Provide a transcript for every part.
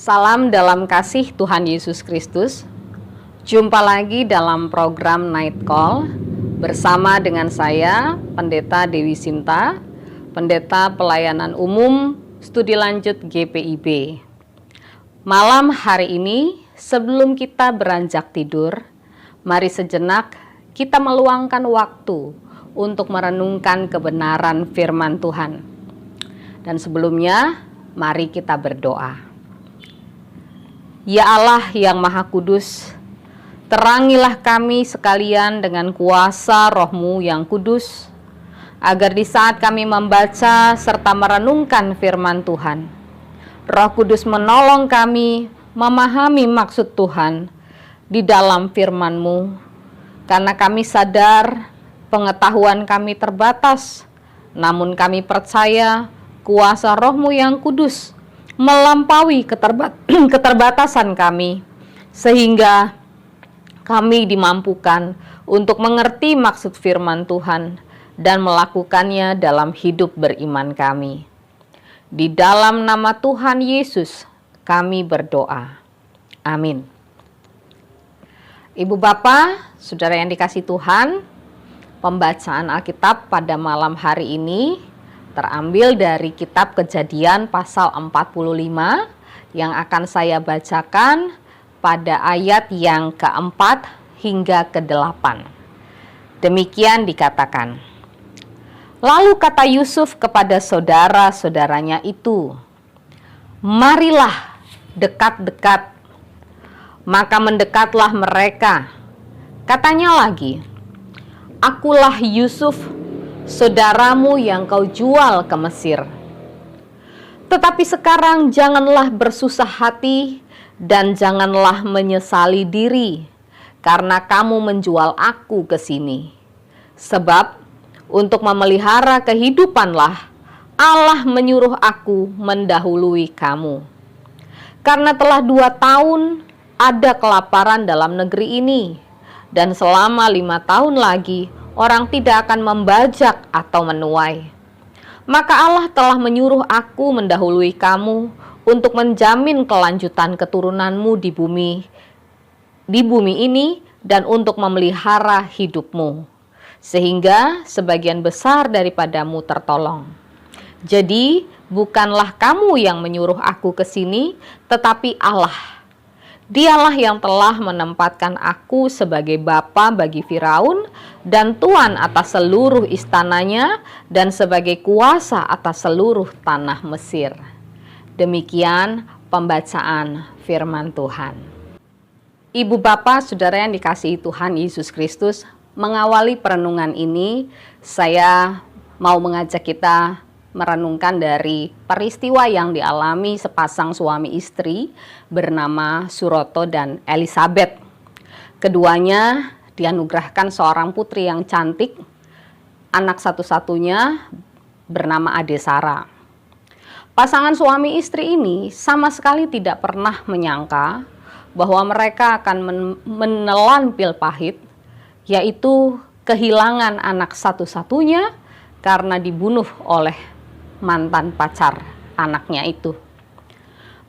Salam dalam kasih Tuhan Yesus Kristus. Jumpa lagi dalam program Night Call bersama dengan saya, Pendeta Dewi Sinta, Pendeta Pelayanan Umum Studi Lanjut GPIB. Malam hari ini, sebelum kita beranjak tidur, mari sejenak kita meluangkan waktu untuk merenungkan kebenaran firman Tuhan. Dan sebelumnya, mari kita berdoa. Ya Allah yang Maha Kudus, terangilah kami sekalian dengan kuasa Roh-Mu yang kudus, agar di saat kami membaca serta merenungkan firman Tuhan, Roh Kudus menolong kami memahami maksud Tuhan di dalam firman-Mu, karena kami sadar pengetahuan kami terbatas, namun kami percaya kuasa Roh-Mu yang kudus melampaui keterbatasan kami, sehingga kami dimampukan untuk mengerti maksud firman Tuhan dan melakukannya dalam hidup beriman kami. Di dalam nama Tuhan Yesus kami berdoa. Amin. Ibu Bapak, saudara yang dikasihi Tuhan, pembacaan Alkitab pada malam hari ini terambil dari kitab Kejadian pasal 45 yang akan saya bacakan pada ayat yang keempat hingga ke-8. Demikian dikatakan. Lalu kata Yusuf kepada saudara-saudaranya itu, "Marilah dekat-dekat." Maka mendekatlah mereka. Katanya lagi, "Akulah Yusuf, saudaramu yang kau jual ke Mesir. Tetapi sekarang janganlah bersusah hati dan janganlah menyesali diri karena kamu menjual aku ke sini. Sebab untuk memelihara kehidupanlah Allah menyuruh aku mendahului kamu. Karena telah 2 tahun ada kelaparan dalam negeri ini, dan selama 5 tahun lagi orang tidak akan membajak atau menuai. Maka Allah telah menyuruh aku mendahului kamu untuk menjamin kelanjutan keturunanmu di bumi ini dan untuk memelihara hidupmu, sehingga sebagian besar daripadamu tertolong. Jadi bukanlah kamu yang menyuruh aku ke sini, tetapi Allah. Dialah yang telah menempatkan aku sebagai bapa bagi Firaun dan tuan atas seluruh istananya dan sebagai kuasa atas seluruh tanah Mesir." Demikian pembacaan firman Tuhan. Ibu Bapak, saudara yang dikasihi Tuhan Yesus Kristus, mengawali perenungan ini, saya mau mengajak kita merenungkan dari peristiwa yang dialami sepasang suami istri bernama Suroto dan Elizabeth. Keduanya dianugerahkan seorang putri yang cantik, anak satu-satunya bernama Adesara. Pasangan suami istri ini sama sekali tidak pernah menyangka bahwa mereka akan menelan pil pahit, yaitu kehilangan anak satu-satunya karena dibunuh oleh mantan pacar anaknya itu.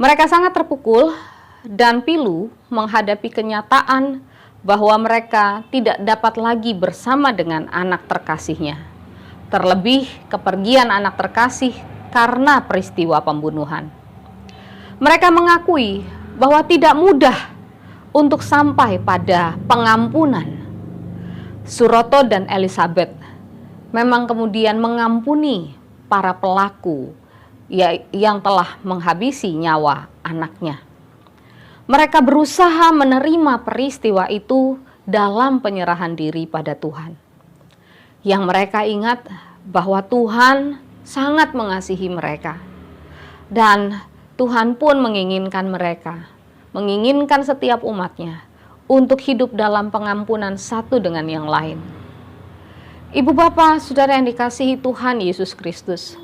Mereka sangat terpukul dan pilu menghadapi kenyataan bahwa mereka tidak dapat lagi bersama dengan anak terkasihnya. Terlebih kepergian anak terkasih karena peristiwa pembunuhan. Mereka mengakui bahwa tidak mudah untuk sampai pada pengampunan. Suroto dan Elizabeth memang kemudian mengampuni para pelaku yang telah menghabisi nyawa anaknya. Mereka berusaha menerima peristiwa itu dalam penyerahan diri pada Tuhan. Yang mereka ingat bahwa Tuhan sangat mengasihi mereka. Dan Tuhan pun menginginkan mereka, menginginkan setiap umatnya untuk hidup dalam pengampunan satu dengan yang lain. Ibu Bapak, saudara yang dikasihi Tuhan Yesus Kristus,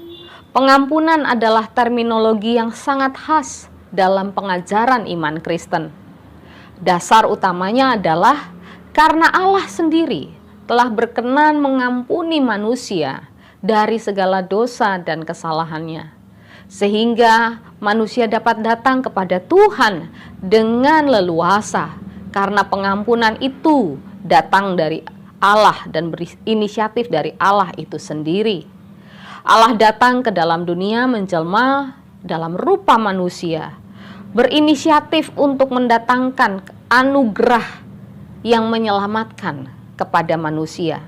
pengampunan adalah terminologi yang sangat khas dalam pengajaran iman Kristen. Dasar utamanya adalah karena Allah sendiri telah berkenan mengampuni manusia dari segala dosa dan kesalahannya. sehingga manusia dapat datang kepada Tuhan dengan leluasa, karena pengampunan itu datang dari Allah dan berinisiatif dari Allah itu sendiri. Allah datang ke dalam dunia menjelma dalam rupa manusia, berinisiatif untuk mendatangkan anugerah yang menyelamatkan kepada manusia.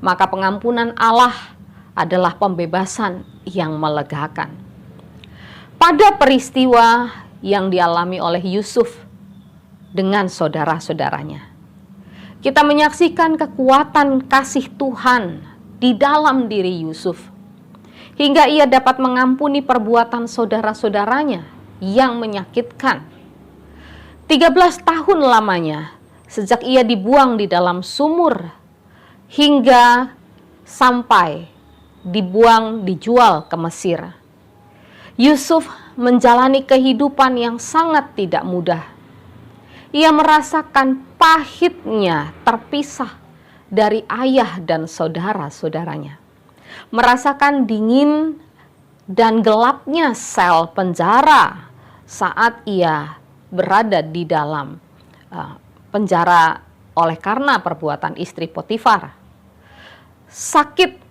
Maka pengampunan Allah adalah pembebasan yang melegakan. Pada peristiwa yang dialami oleh Yusuf dengan saudara-saudaranya, kita menyaksikan kekuatan kasih Tuhan di dalam diri Yusuf, hingga ia dapat mengampuni perbuatan saudara-saudaranya yang menyakitkan. 13 tahun lamanya sejak ia dibuang di dalam sumur hingga sampai dijual ke Mesir. Yusuf menjalani kehidupan yang sangat tidak mudah. Ia merasakan pahitnya terpisah dari ayah dan saudara-saudaranya. Merasakan dingin dan gelapnya sel penjara saat ia berada di dalam penjara oleh karena perbuatan istri Potifar. Sakit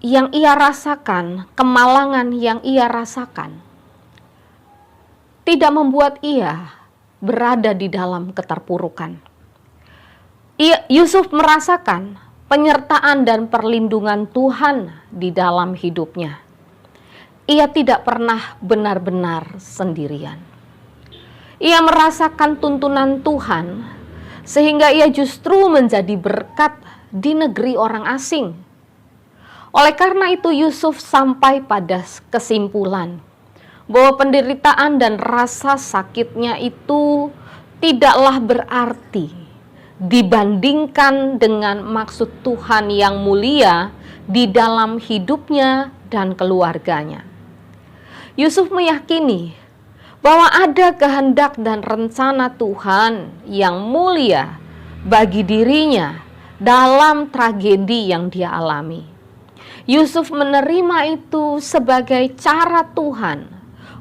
yang ia rasakan, kemalangan yang ia rasakan, tidak membuat ia berada di dalam keterpurukan. Yusuf merasakan penyertaan dan perlindungan Tuhan di dalam hidupnya. Ia tidak pernah benar-benar sendirian. Ia merasakan tuntunan Tuhan, sehingga ia justru menjadi berkat di negeri orang asing. Oleh karena itu Yusuf sampai pada kesimpulan bahwa penderitaan dan rasa sakitnya itu tidaklah berarti dibandingkan dengan maksud Tuhan yang mulia di dalam hidupnya dan keluarganya. Yusuf meyakini bahwa ada kehendak dan rencana Tuhan yang mulia bagi dirinya dalam tragedi yang dia alami. Yusuf menerima itu sebagai cara Tuhan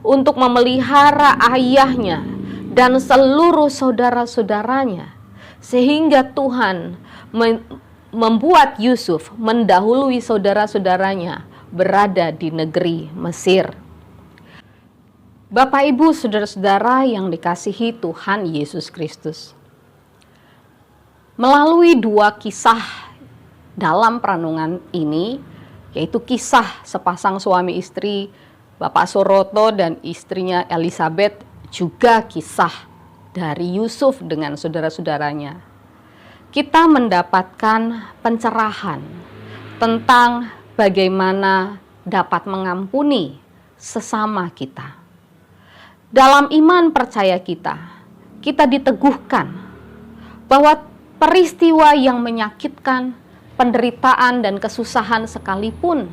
untuk memelihara ayahnya dan seluruh saudara-saudaranya, sehingga Tuhan membuat Yusuf mendahului saudara-saudaranya berada di negeri Mesir. Bapak, Ibu, saudara-saudara yang dikasihi Tuhan Yesus Kristus, melalui dua kisah dalam perenungan ini, yaitu kisah sepasang suami istri, Bapak Soroto dan istrinya Elizabeth, juga kisah dari Yusuf dengan saudara-saudaranya, kita mendapatkan pencerahan tentang bagaimana dapat mengampuni sesama kita. Dalam iman percaya kita diteguhkan bahwa peristiwa yang menyakitkan, penderitaan dan kesusahan sekalipun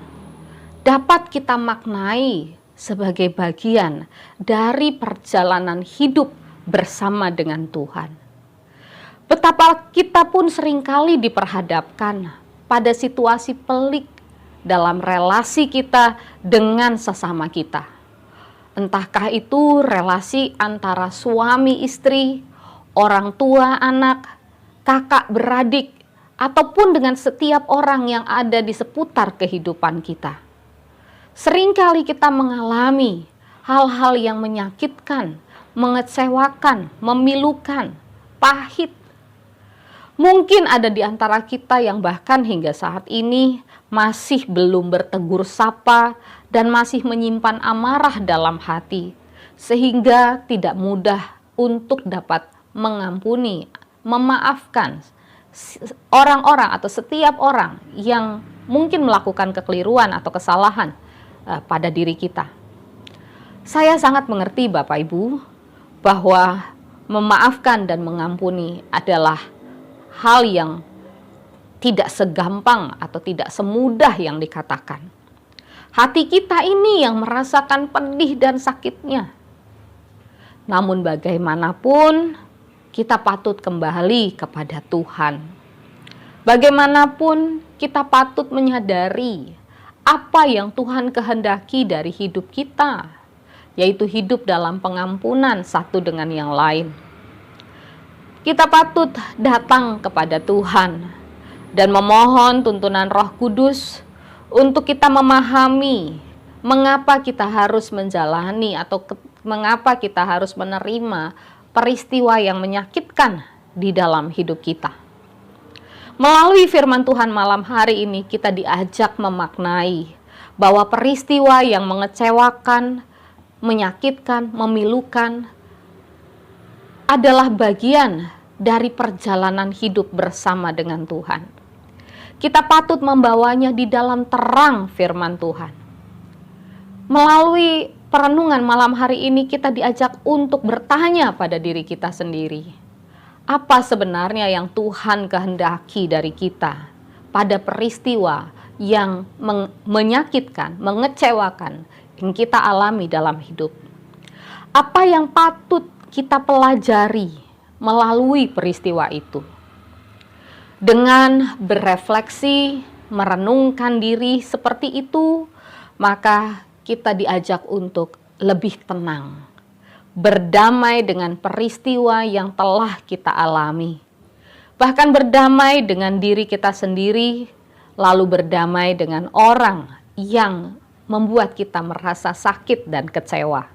dapat kita maknai sebagai bagian dari perjalanan hidup bersama dengan Tuhan. Betapa kita pun seringkali diperhadapkan pada situasi pelik dalam relasi kita dengan sesama kita. Entahkah itu relasi antara suami istri, orang tua anak, kakak beradik, ataupun dengan setiap orang yang ada di seputar kehidupan kita. Seringkali kita mengalami hal-hal yang menyakitkan, mengecewakan, memilukan, pahit. Mungkin ada di antara kita yang bahkan hingga saat ini masih belum bertegur sapa dan masih menyimpan amarah dalam hati, sehingga tidak mudah untuk dapat mengampuni, memaafkan orang-orang atau setiap orang yang mungkin melakukan kekeliruan atau kesalahan pada diri kita. Saya sangat mengerti Bapak Ibu bahwa memaafkan dan mengampuni adalah hal yang tidak segampang atau tidak semudah yang dikatakan. Hati kita ini yang merasakan pedih dan sakitnya. Namun bagaimanapun kita patut kembali kepada Tuhan. Bagaimanapun kita patut menyadari apa yang Tuhan kehendaki dari hidup kita, yaitu hidup dalam pengampunan satu dengan yang lain. Kita patut datang kepada Tuhan dan memohon tuntunan Roh Kudus untuk kita memahami mengapa kita harus menjalani atau mengapa kita harus menerima peristiwa yang menyakitkan di dalam hidup kita. Melalui firman Tuhan malam hari ini kita diajak memaknai bahwa peristiwa yang mengecewakan, menyakitkan, memilukan adalah bagian dari perjalanan hidup bersama dengan Tuhan. Kita patut membawanya di dalam terang firman Tuhan. Melalui perenungan malam hari ini kita diajak untuk bertanya pada diri kita sendiri. Apa sebenarnya yang Tuhan kehendaki dari kita pada peristiwa yang menyakitkan, mengecewakan yang kita alami dalam hidup? Apa yang patut kita pelajari melalui peristiwa itu? Dengan berefleksi, merenungkan diri seperti itu, maka kita diajak untuk lebih tenang, berdamai dengan peristiwa yang telah kita alami, bahkan berdamai dengan diri kita sendiri, lalu berdamai dengan orang yang membuat kita merasa sakit dan kecewa.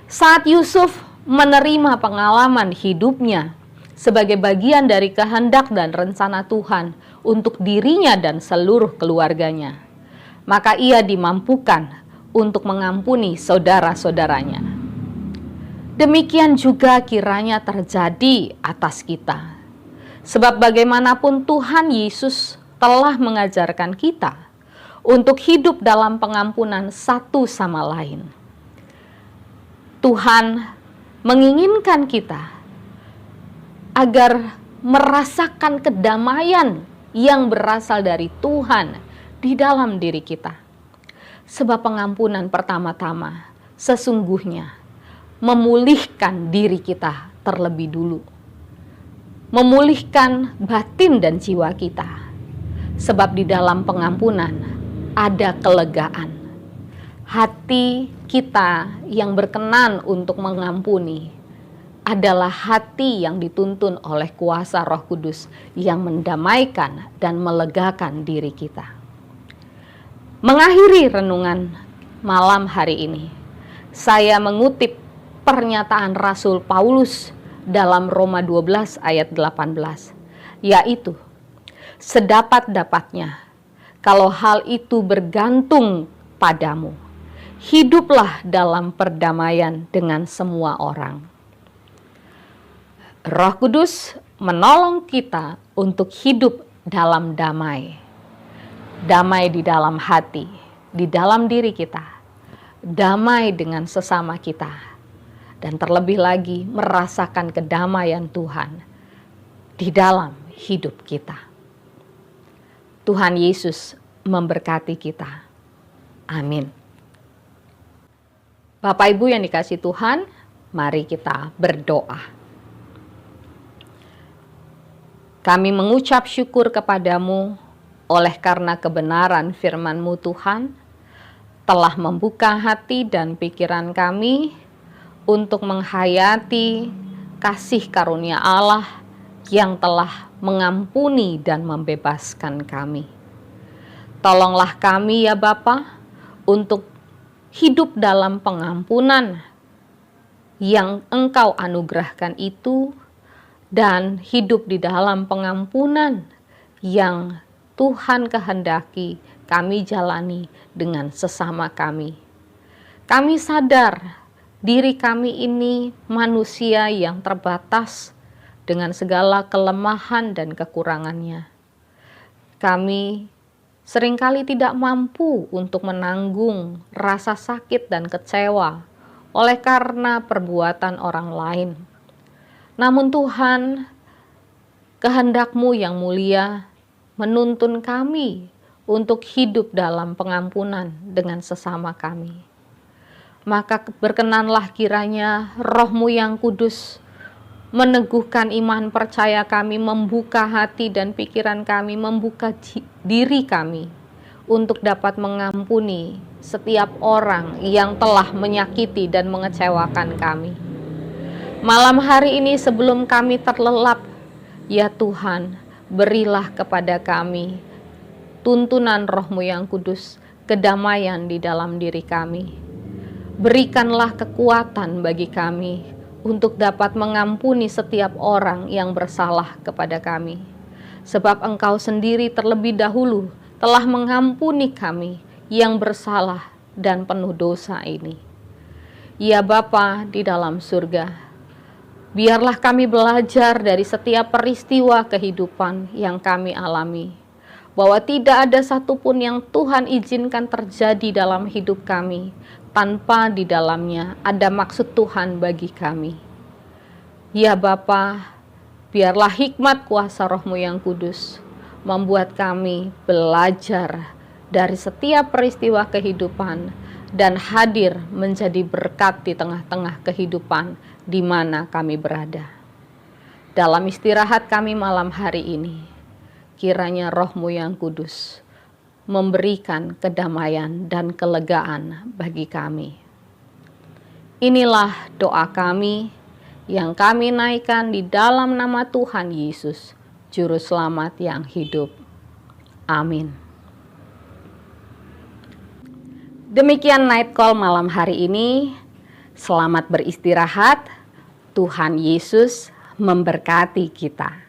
Saat Yusuf menerima pengalaman hidupnya sebagai bagian dari kehendak dan rencana Tuhan untuk dirinya dan seluruh keluarganya, maka ia dimampukan untuk mengampuni saudara-saudaranya. Demikian juga kiranya terjadi atas kita. Sebab bagaimanapun Tuhan Yesus telah mengajarkan kita untuk hidup dalam pengampunan satu sama lain. Tuhan menginginkan kita agar merasakan kedamaian yang berasal dari Tuhan di dalam diri kita. Sebab pengampunan pertama-tama sesungguhnya memulihkan diri kita terlebih dulu. Memulihkan batin dan jiwa kita. Sebab di dalam pengampunan ada kelegaan. Hati kita yang berkenan untuk mengampuni adalah hati yang dituntun oleh kuasa Roh Kudus yang mendamaikan dan melegakan diri kita. Mengakhiri renungan malam hari ini, saya mengutip pernyataan Rasul Paulus dalam Roma 12 ayat 18, yaitu, sedapat-dapatnya, kalau hal itu bergantung padamu, hiduplah dalam perdamaian dengan semua orang. Roh Kudus menolong kita untuk hidup dalam damai. Damai di dalam hati, di dalam diri kita. Damai dengan sesama kita. Dan terlebih lagi merasakan kedamaian Tuhan di dalam hidup kita. Tuhan Yesus memberkati kita. Amin. Bapak Ibu yang dikasihi Tuhan, mari kita berdoa. Kami mengucap syukur kepadamu oleh karena kebenaran firman-Mu Tuhan telah membuka hati dan pikiran kami untuk menghayati kasih karunia Allah yang telah mengampuni dan membebaskan kami. Tolonglah kami ya Bapa untuk hidup dalam pengampunan yang Engkau anugerahkan itu dan hidup di dalam pengampunan yang Tuhan kehendaki kami jalani dengan sesama kami. Kami sadar diri kami ini manusia yang terbatas dengan segala kelemahan dan kekurangannya. Kami seringkali tidak mampu untuk menanggung rasa sakit dan kecewa oleh karena perbuatan orang lain. Namun Tuhan, kehendak-Mu yang mulia menuntun kami untuk hidup dalam pengampunan dengan sesama kami. Maka berkenanlah kiranya Roh-Mu yang kudus meneguhkan iman percaya kami, membuka hati dan pikiran kami, membuka diri kami untuk dapat mengampuni setiap orang yang telah menyakiti dan mengecewakan kami. Malam hari ini sebelum kami terlelap, ya Tuhan, berilah kepada kami tuntunan Roh-Mu yang kudus, kedamaian di dalam diri kami. Berikanlah kekuatan bagi kami untuk dapat mengampuni setiap orang yang bersalah kepada kami. Sebab Engkau sendiri terlebih dahulu telah mengampuni kami yang bersalah dan penuh dosa ini. Ya Bapa di dalam surga, biarlah kami belajar dari setiap peristiwa kehidupan yang kami alami, bahwa tidak ada satupun yang Tuhan izinkan terjadi dalam hidup kami tanpa di dalamnya ada maksud Tuhan bagi kami. Ya Bapa, biarlah hikmat kuasa Roh-Mu yang kudus membuat kami belajar dari setiap peristiwa kehidupan dan hadir menjadi berkat di tengah-tengah kehidupan di mana kami berada. Dalam istirahat kami malam hari ini, kiranya Roh-Mu yang kudus memberikan kedamaian dan kelegaan bagi kami. Inilah doa kami yang kami naikkan di dalam nama Tuhan Yesus, Juru Selamat yang hidup. Amin. Demikian Night Call malam hari ini. Selamat beristirahat. Tuhan Yesus memberkati kita.